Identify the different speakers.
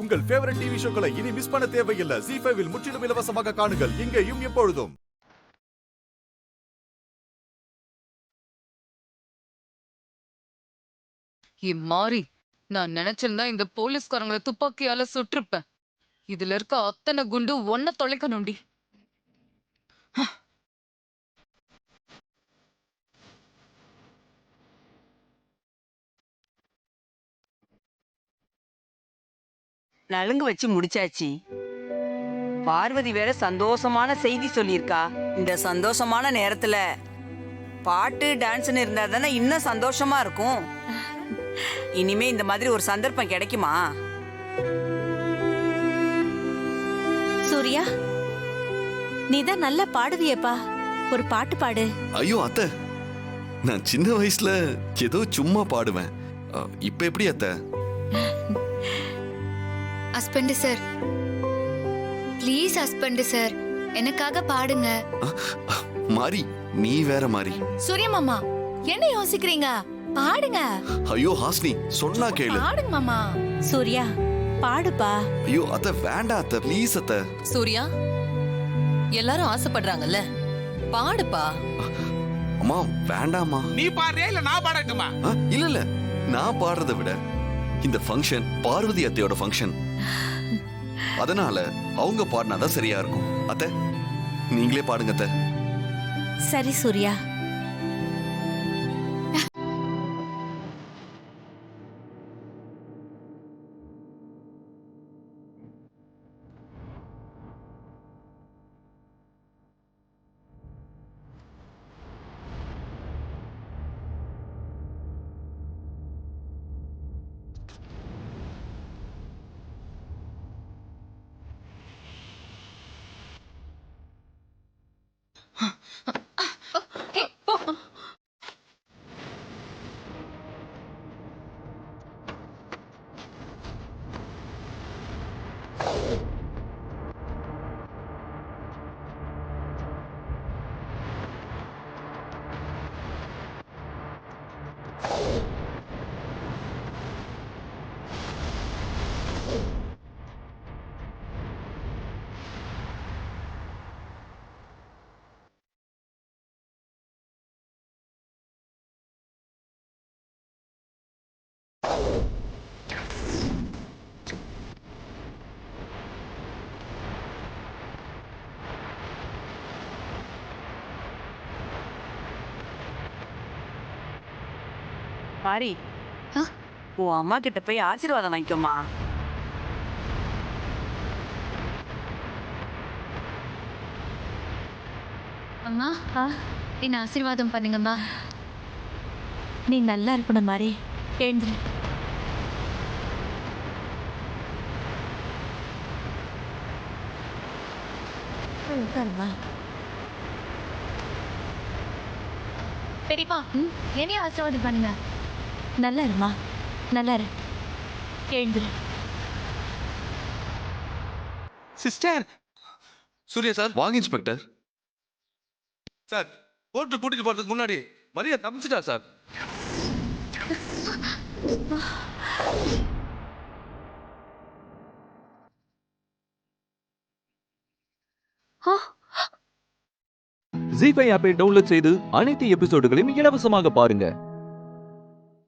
Speaker 1: உங்கள் favourite TV ஷோக்களை இனி miss பண்ண தேவையில்லை. ZEE5 இல் முற்றிலும் இலவசமாக காணுங்கள், இங்கேயும் எப்பொழுதும்.
Speaker 2: இம்மாரி நான் நினைச்சிருந்தா இந்த போலீஸ்காரங்களை துப்பாக்கியால சுட்டிருப்பேன். இதுல இருக்க அத்தனை குண்டு ஒன்ன தொலைக்கணும்டி.
Speaker 3: நலுங்கு வச்சு முடிச்சாச்சு. பார்வதி வேற சந்தோஷமான செய்தி சொல்லியிருக்கா. இந்த சந்தோஷமான நேரத்துல பாட்டு டான்ஸ்னு இருந்தா தானே இன்னும் சந்தோஷமா இருக்கும். இனிமே இந்த மாதிரி ஒரு சந்தர்ப்பம் கிடைக்குமா?
Speaker 4: சூர்யா, நீதான் நல்லா பாடுவியப்பா, ஒரு பாட்டு பாடு.
Speaker 5: ஐயோ அத்தை, நான் சின்ன வயசுல ஏதோ சும்மா பாடுவேன். இப்ப எப்படி அத்தை?
Speaker 6: Husband sir, please husband sir, எனக்காக பாடுங்க.
Speaker 5: மாரி, நீ வேற மாரி.
Speaker 4: சூர்யா மாமா, என்ன யோசிக்கிறீங்க? பாடுங்க.
Speaker 5: ஐயோ ஹாஸ்னி, சொன்னா கேளு.
Speaker 4: பாடுங்க மாமா. சூர்யா பாடுப்பா.
Speaker 5: ஐயோ அத்தை, வேண்டாம் அத்தை, ப்ளீஸ் அத்தை.
Speaker 7: சூர்யா, எல்லாரும் ஆசைப்படுறாங்கல்ல, பாடுப்பா.
Speaker 5: அம்மா வேண்டாமா.
Speaker 8: நீ பாடுறியா இல்ல நான் பாடட்டுமா?
Speaker 5: இல்ல இல்ல, நான் பாடுறதை விட இந்த ஃபங்க்ஷன் பார்வதி அத்தையோட ஃபங்க்ஷன். அதனால அவங்க பாடினாதான் சரியா இருக்கும். அத்தை, நீங்களே பாடுங்க அத்தை.
Speaker 4: சரி சூர்யா.
Speaker 3: மாரி, உன் அம்மா கிட்ட போய் ஆசீர்வாதம் வாங்கிக்கோமா.
Speaker 6: அம்மா, என்ன ஆசீர்வாதம் பண்ணுங்கம்மா.
Speaker 4: நீ நல்லா இருக்கணும் மாதிரி எழுந்துரு. உட்காருமா.
Speaker 6: பெரியப்பா, என்னையும் ஆசீர்வாதம் பண்ணுங்க.
Speaker 4: நல்லா இருமா, நல்லா இரு. எழுந்துரு.
Speaker 8: சிஸ்டர்.
Speaker 5: சூர்யா சார், வாங்க இன்ஸ்பெக்டர்.
Speaker 8: சார், கோர்ட்டு கூட்டிட்டு போறதுக்கு முன்னாடி மரியா தப்பிச்சிட்டா சார்.
Speaker 9: ZEE5 ஆப்பை டவுன்லோட் செய்து அனைத்து எபிசோடுகளையும் இலவசமாக பாருங்க.